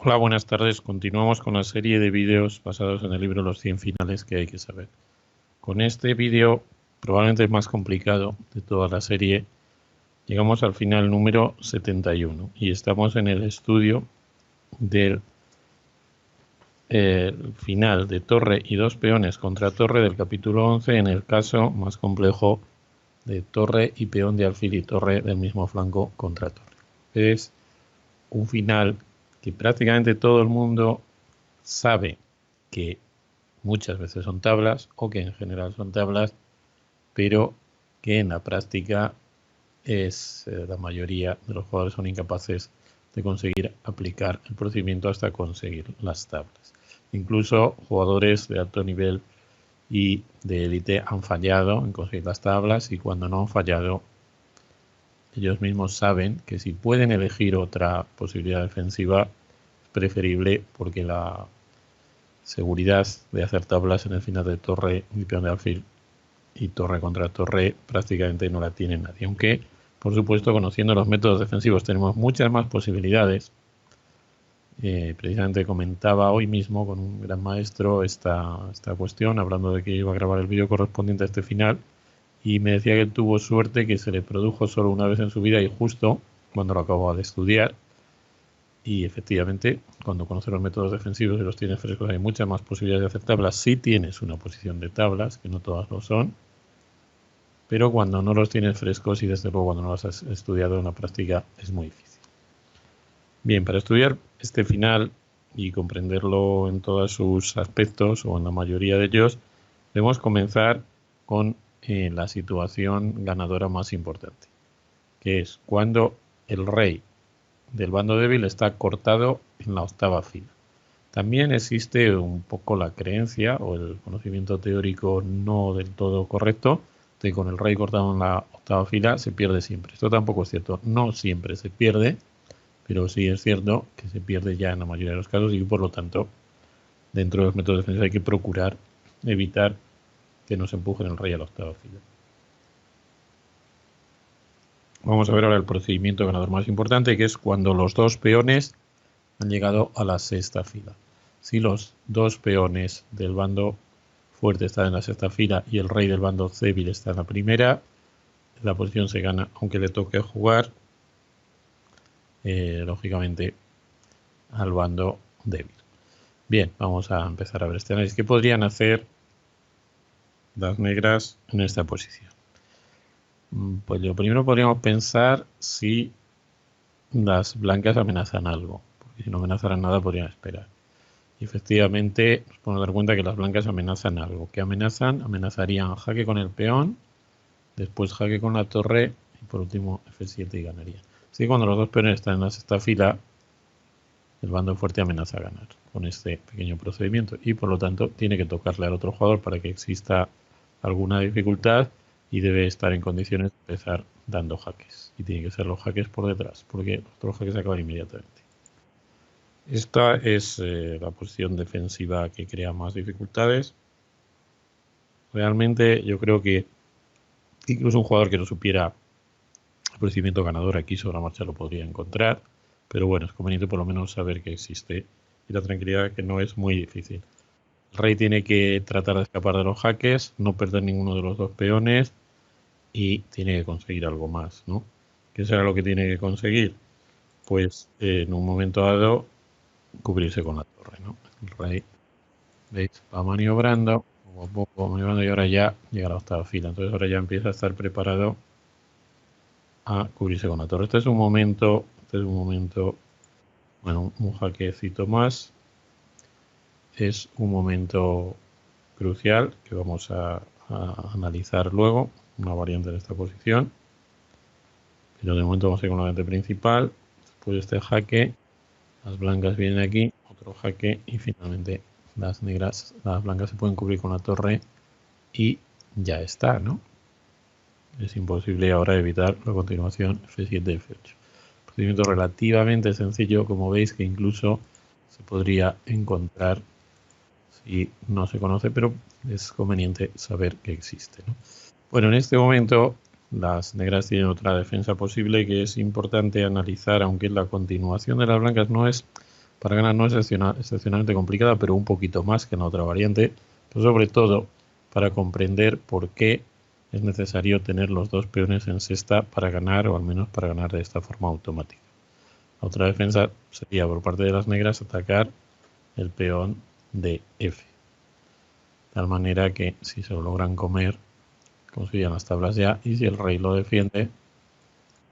Hola, buenas tardes. Continuamos con la serie de vídeos basados en el libro Los 100 finales que hay que saber. Con este vídeo, probablemente el más complicado de toda la serie, llegamos al final número 71 y estamos en el estudio del final de torre y dos peones contra torre del capítulo 11 en el caso más complejo de torre y peón de alfil y torre del mismo flanco contra torre. Es un final que prácticamente todo el mundo sabe que muchas veces son tablas o que en general son tablas, pero que en la práctica la mayoría de los jugadores son incapaces de conseguir aplicar el procedimiento hasta conseguir las tablas. Incluso jugadores de alto nivel y de élite han fallado en conseguir las tablas, y cuando no han fallado, ellos mismos saben que si pueden elegir otra posibilidad defensiva es preferible, porque la seguridad de hacer tablas en el final de torre y peón de alfil y torre contra torre prácticamente no la tiene nadie, aunque por supuesto, conociendo los métodos defensivos tenemos muchas más posibilidades. Precisamente comentaba hoy mismo con un gran maestro esta cuestión, hablando de que iba a grabar el vídeo correspondiente a este final, y me decía que tuvo suerte, que se le produjo solo una vez en su vida y justo cuando lo acababa de estudiar. Y efectivamente, cuando conoces los métodos defensivos y los tienes frescos, hay muchas más posibilidades de hacer tablas si tienes una posición de tablas, que no todas lo son, pero cuando no los tienes frescos y desde luego cuando no los has estudiado en la práctica es muy difícil. Bien, para estudiar este final y comprenderlo en todos sus aspectos, o en la mayoría de ellos, debemos comenzar con la situación ganadora más importante, que es cuando el rey del bando débil está cortado en la octava fila. También existe un poco la creencia o el conocimiento teórico no del todo correcto de que con el rey cortado en la octava fila se pierde siempre. Esto tampoco es cierto. No siempre se pierde, pero sí es cierto que se pierde ya en la mayoría de los casos, y por lo tanto, dentro de los métodos defensivos hay que procurar evitar que nos empujen el rey a la octava fila. Vamos a ver ahora el procedimiento ganador más importante, que es cuando los dos peones han llegado a la sexta fila. Si los dos peones del bando fuerte están en la sexta fila y el rey del bando débil está en la primera, la posición se gana aunque le toque jugar, lógicamente, al bando débil. Bien, vamos a empezar a ver este análisis. ¿Qué podrían hacer las negras en esta posición? Pues lo primero podríamos pensar si las blancas amenazan algo, porque si no amenazaran nada podrían esperar. Y efectivamente nos podemos dar cuenta que las blancas amenazan algo. ¿Qué amenazan? Amenazarían jaque con el peón, después jaque con la torre y por último F7 y ganaría. Así que cuando los dos peones están en la sexta fila, el bando fuerte amenaza a ganar con este pequeño procedimiento, y por lo tanto tiene que tocarle al otro jugador para que exista alguna dificultad, y debe estar en condiciones de empezar dando jaques, y tiene que ser los jaques por detrás, porque los otros jaques acaban inmediatamente. Esta es la posición defensiva que crea más dificultades. Realmente yo creo que incluso un jugador que no supiera el procedimiento ganador aquí sobre la marcha lo podría encontrar, pero bueno, es conveniente por lo menos saber que existe y la tranquilidad que no es muy difícil. El rey tiene que tratar de escapar de los jaques, no perder ninguno de los dos peones, y tiene que conseguir algo más, ¿no? ¿Qué será lo que tiene que conseguir? Pues en un momento dado cubrirse con la torre, ¿no? El rey, ¿veis?, va maniobrando, poco a poco maniobrando, y ahora ya llega a la octava fila. Entonces ahora ya empieza a estar preparado a cubrirse con la torre. Este es un momento, bueno, un jaquecito más. Es un momento crucial que vamos a analizar luego, una variante de esta posición. Pero de momento vamos a ir con la variante principal. Después de este jaque, las blancas vienen aquí, otro jaque, y finalmente las blancas se pueden cubrir con la torre y ya está, ¿no? Es imposible ahora evitar la continuación F7, F8. Procedimiento relativamente sencillo, como veis, que incluso se podría encontrar si no se conoce, pero es conveniente saber que existe, ¿no? Bueno, en este momento las negras tienen otra defensa posible que es importante analizar, aunque la continuación de las blancas no es para ganar no es excepcionalmente complicada, pero un poquito más que en la otra variante, pero sobre todo para comprender por qué es necesario tener los dos peones en cesta para ganar, o al menos para ganar de esta forma automática. La otra defensa sería por parte de las negras atacar el peón de F. De tal manera que si se lo logran comer, consigan las tablas ya, y si el rey lo defiende,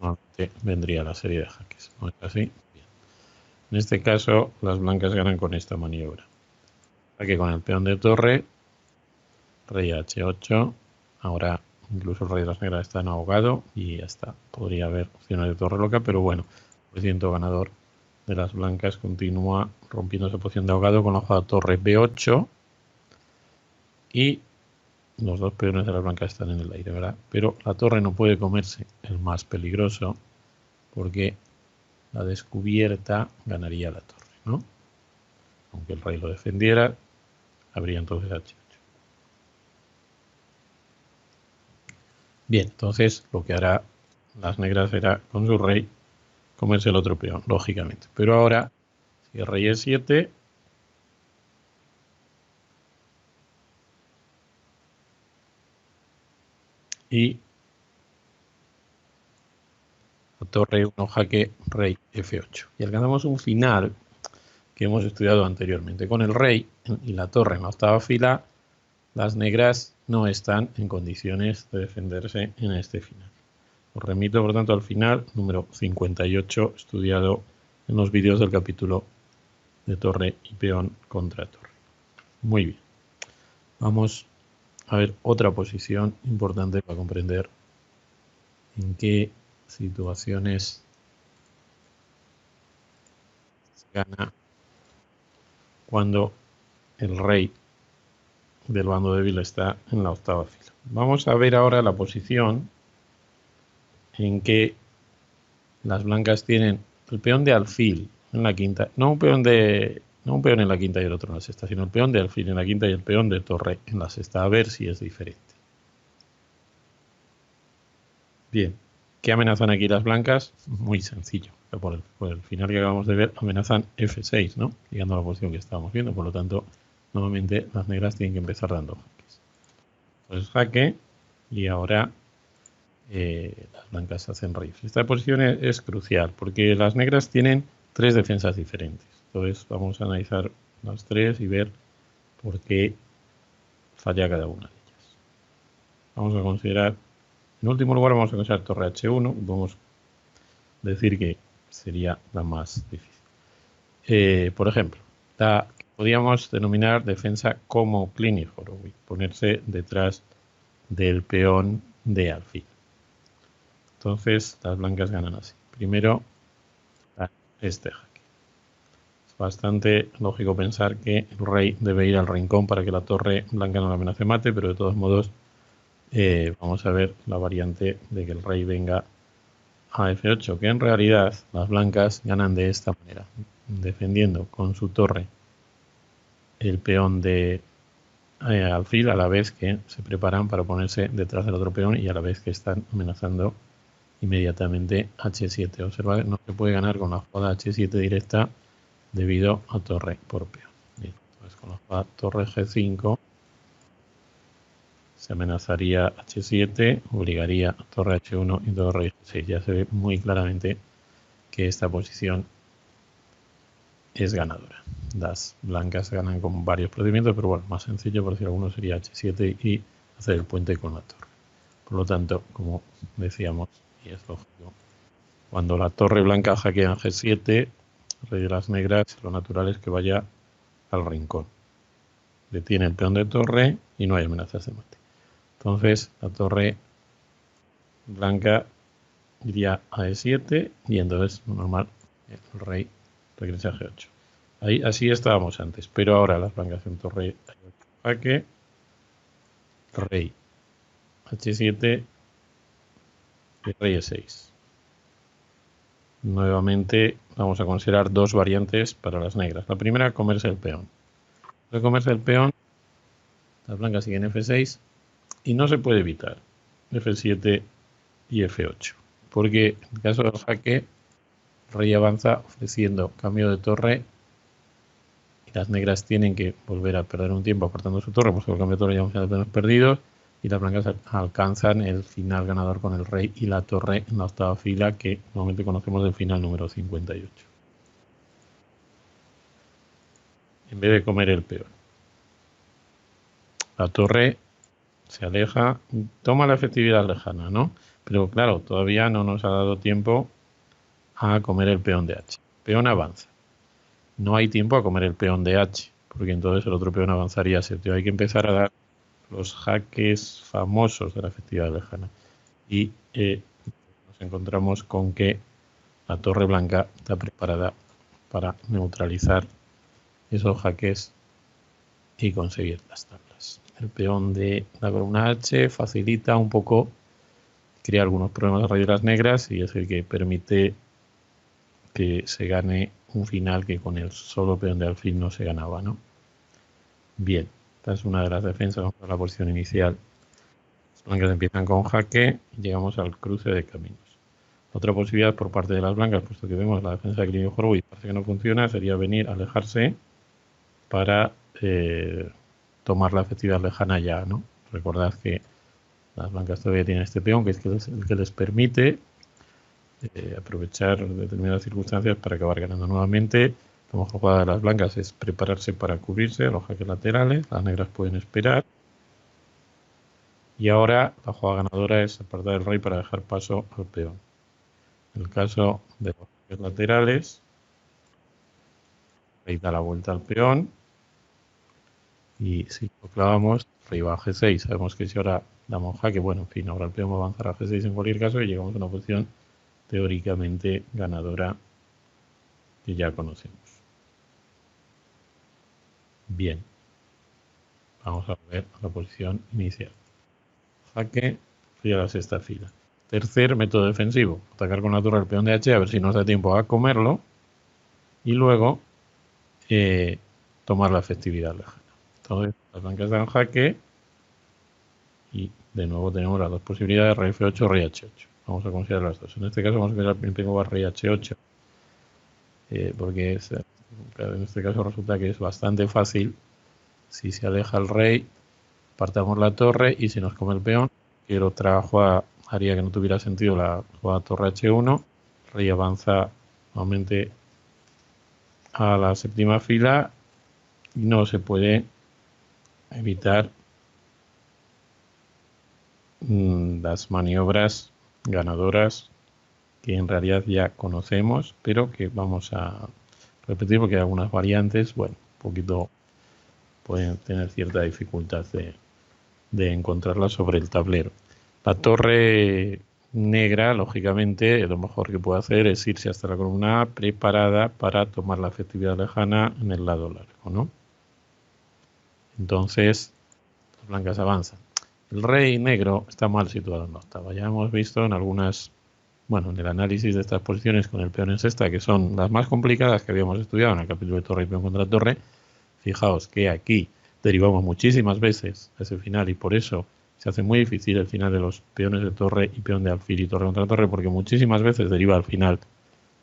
normalmente vendría la serie de jaques. ¿No es así? Bien. En este caso, las blancas ganan con esta maniobra. Jaque con el peón de torre, rey H8, ahora incluso el rey de las negras está en ahogado y ya está. Podría haber opciones de torre loca, pero bueno, el ciento ganador de las blancas continúa rompiendo esa posición de ahogado con la jugada torre B8 y los dos peones de las blancas están en el aire, ¿verdad? Pero la torre no puede comerse el más peligroso porque la descubierta ganaría la torre, ¿no? Aunque el rey lo defendiera, habría entonces H8. Bien, entonces lo que hará las negras será con su rey comerse el otro peón, lógicamente. Pero ahora, si el rey es 7, y la torre 1 jaque rey F8. Y alcanzamos un final que hemos estudiado anteriormente. Con el rey y la torre en la octava fila, las negras no están en condiciones de defenderse en este final. Os remito, por tanto, al final número 58, estudiado en los vídeos del capítulo de torre y peón contra torre. Muy bien. Vamos a ver otra posición importante para comprender en qué situaciones se gana cuando el rey del bando débil está en la octava fila. Vamos a ver ahora la posición en que las blancas tienen el peón de alfil en la quinta, no un peón en la quinta y el otro en la sexta, sino el peón de alfil en la quinta y el peón de torre en la sexta, a ver si es diferente. Bien, ¿qué amenazan aquí las blancas? Muy sencillo, por el final que acabamos de ver, amenazan F6, ¿no? Llegando a la posición que estábamos viendo, por lo tanto, nuevamente las negras tienen que empezar dando jaques. Pues jaque, y ahora las blancas hacen rey. Esta posición es crucial porque las negras tienen tres defensas diferentes. Entonces vamos a analizar las tres y ver por qué falla cada una de ellas. Vamos a considerar, en último lugar vamos a considerar torre H1, podemos decir que sería la más difícil. Por ejemplo, la que podríamos denominar defensa como Klinichorowy, ponerse detrás del peón de alfil. Entonces las blancas ganan así. Primero, este jaque. Es bastante lógico pensar que el rey debe ir al rincón para que la torre blanca no la amenace mate, pero de todos modos vamos a ver la variante de que el rey venga a F8, que en realidad las blancas ganan de esta manera, defendiendo con su torre el peón de alfil a la vez que se preparan para ponerse detrás del otro peón y a la vez que están amenazando inmediatamente H7. Observa que no se puede ganar con la jugada H7 directa debido a torre por peón. Bien, entonces con la jugada torre G5 se amenazaría H7, obligaría a torre H1 y torre G6. Ya se ve muy claramente que esta posición es ganadora. Las blancas ganan con varios procedimientos, pero bueno, más sencillo, por decir alguno, sería H7 y hacer el puente con la torre. Por lo tanto, como decíamos, y es lógico, cuando la torre blanca jaquea en G7, el rey de las negras, lo natural es que vaya al rincón. Detiene el peón de torre y no hay amenazas de mate. Entonces, la torre blanca iría a E7 y entonces, normal, el rey regresa a G8. Ahí, así estábamos antes, pero ahora las blancas en torre jaque, rey H7 y rey E6. Nuevamente vamos a considerar dos variantes para las negras. La primera, comerse el peón. De comerse el peón, las blancas siguen F6 y no se puede evitar F7 y F8, porque en el caso del jaque, el rey avanza ofreciendo cambio de torre y las negras tienen que volver a perder un tiempo apartando su torre, puesto que el cambio de torre ya un final de peones perdidos, y las blancas alcanzan el final ganador con el rey y la torre en la octava fila, que normalmente conocemos del final número 58. En vez de comer el peón, la torre se aleja, toma la efectividad lejana, ¿no? Pero claro, todavía no nos ha dado tiempo a comer el peón de H. Peón avanza. No hay tiempo a comer el peón de H, porque entonces el otro peón avanzaría a 7. Hay que empezar a dar los jaques famosos de la efectividad lejana. Y nos encontramos con que la torre blanca está preparada para neutralizar esos jaques y conseguir las tablas. El peón de la columna H facilita un poco, crea algunos problemas de rey de las negras y es el que permite que se gane un final que con el solo peón de alfil no se ganaba, ¿no? Bien, esta es una de las defensas. Vamos a la posición inicial. Las blancas empiezan con jaque y llegamos al cruce de caminos. Otra posibilidad por parte de las blancas, puesto que vemos la defensa de equilibrio juego y parece que no funciona, sería venir a alejarse para tomar la efectividad lejana ya, ¿no? Recordad que las blancas todavía tienen este peón, que es el que les permite aprovechar determinadas circunstancias para acabar ganando nuevamente. La mejor jugada de las blancas es prepararse para cubrirse a los jaques laterales. Las negras pueden esperar. Y ahora la jugada ganadora es apartar el rey para dejar paso al peón. En el caso de los jaques laterales, el rey da la vuelta al peón. Y si lo clavamos, rey va a G6. Sabemos que si ahora damos jaque, bueno, en fin, ahora el peón va a avanzar a G6 en cualquier caso y llegamos a una posición teóricamente ganadora que ya conocemos. Bien, vamos a ver la posición inicial. Jaque y a la sexta fila. Tercer método defensivo, atacar con la torre el peón de H, a ver si nos da tiempo a comerlo y luego tomar la efectividad lejana. Entonces las blancas dan jaque y de nuevo tenemos las dos posibilidades, rey F8, rey H8. Vamos a considerar las dos. En este caso vamos a considerar primero rey H8, porque en este caso resulta que es bastante fácil. Si se aleja el rey, partamos la torre y si nos come el peón, cualquier otra jugada haría que no tuviera sentido la jugada torre H1. El rey avanza nuevamente a la séptima fila y no se puede evitar las maniobras ganadoras que en realidad ya conocemos, pero que vamos a repetir porque hay algunas variantes, bueno, un poquito pueden tener cierta dificultad de encontrarlas sobre el tablero. La torre negra, lógicamente, lo mejor que puede hacer es irse hasta la columna A preparada para tomar la efectividad lejana en el lado largo, ¿no? Entonces, las blancas avanzan. El rey negro está mal situado en la octava. Ya hemos visto en algunas, bueno, en el análisis de estas posiciones con el peón en sexta, que son las más complicadas que habíamos estudiado en el capítulo de torre y peón contra torre. Fijaos que aquí derivamos muchísimas veces a ese final y por eso se hace muy difícil el final de los peones de torre y peón de alfil y torre contra torre, porque muchísimas veces deriva al final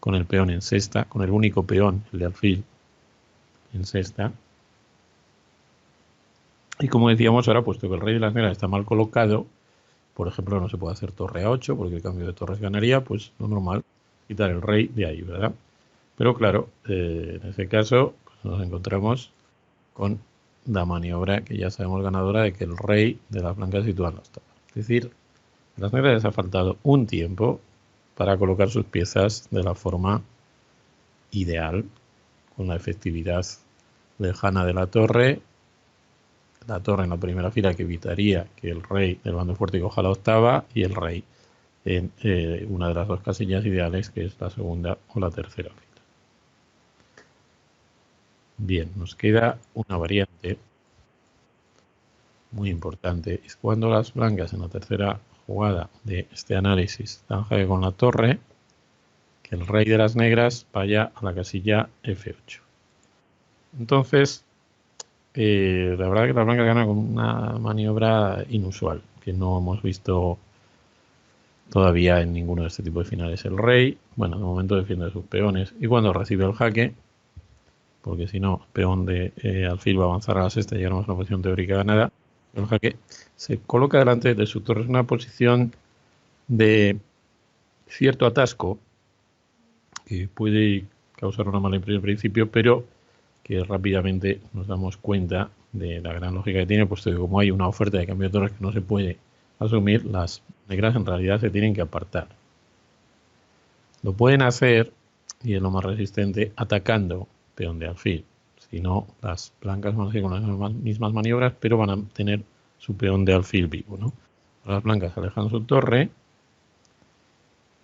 con el peón en sexta, con el único peón, el de alfil, en sexta. Y como decíamos ahora, puesto que el rey de las negras está mal colocado, por ejemplo, no se puede hacer torre a 8 porque el cambio de torres ganaría, pues lo normal, quitar el rey de ahí, ¿verdad? Pero claro, en ese caso pues nos encontramos con la maniobra que ya sabemos ganadora de que el rey de las blancas sitúa en la octava. Es decir, a las negras les ha faltado un tiempo para colocar sus piezas de la forma ideal, con la efectividad lejana de la torre en la primera fila que evitaría que el rey del bando fuerte coja la octava y el rey en una de las dos casillas ideales, que es la segunda o la tercera fila. Bien, nos queda una variante muy importante. Es cuando las blancas en la tercera jugada de este análisis dan jaque con la torre, que el rey de las negras vaya a la casilla F8. Entonces, la verdad que la blanca gana con una maniobra inusual, que no hemos visto todavía en ninguno de este tipo de finales. El rey, bueno, de momento defiende sus peones y cuando recibe el jaque, porque si no, peón de alfil va a avanzar a la sexta y llegaremos a una posición teórica ganada. El jaque se coloca delante de su torre, es una posición de cierto atasco que puede causar una mala impresión al principio, pero que rápidamente nos damos cuenta de la gran lógica que tiene, puesto que como hay una oferta de cambio de torres que no se puede asumir, las negras en realidad se tienen que apartar. Lo pueden hacer, y es lo más resistente, atacando peón de alfil. Si no, las blancas van a seguir con las mismas maniobras, pero van a tener su peón de alfil vivo, ¿no? Las blancas alejan su torre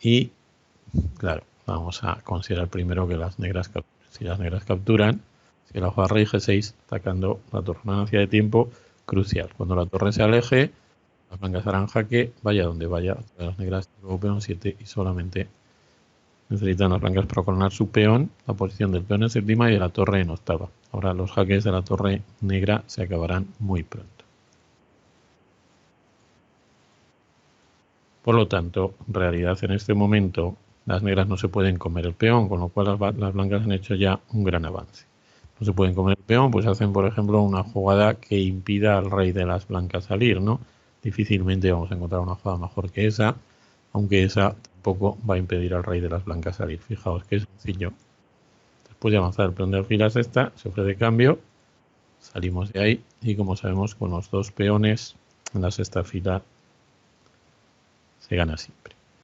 y, claro, vamos a considerar primero que si las negras capturan, si la jugada rey G6 atacando la torre, una ganancia de tiempo crucial. Cuando la torre se aleje, las blancas harán jaque, vaya donde vaya, las negras luego peón 7 y solamente necesitan las blancas para coronar su peón, la posición del peón en séptima y de la torre en octava. Ahora los jaques de la torre negra se acabarán muy pronto. Por lo tanto, en realidad en este momento las negras no se pueden comer el peón, con lo cual las blancas han hecho ya un gran avance. No se pueden comer el peón, pues hacen por ejemplo una jugada que impida al rey de las blancas salir, ¿no? Difícilmente vamos a encontrar una jugada mejor que esa, aunque esa tampoco va a impedir al rey de las blancas salir. Fijaos que es sencillo. Después de avanzar el peón de alfil a sexta, se ofrece cambio, salimos de ahí y como sabemos con los dos peones en la sexta fila se gana siempre.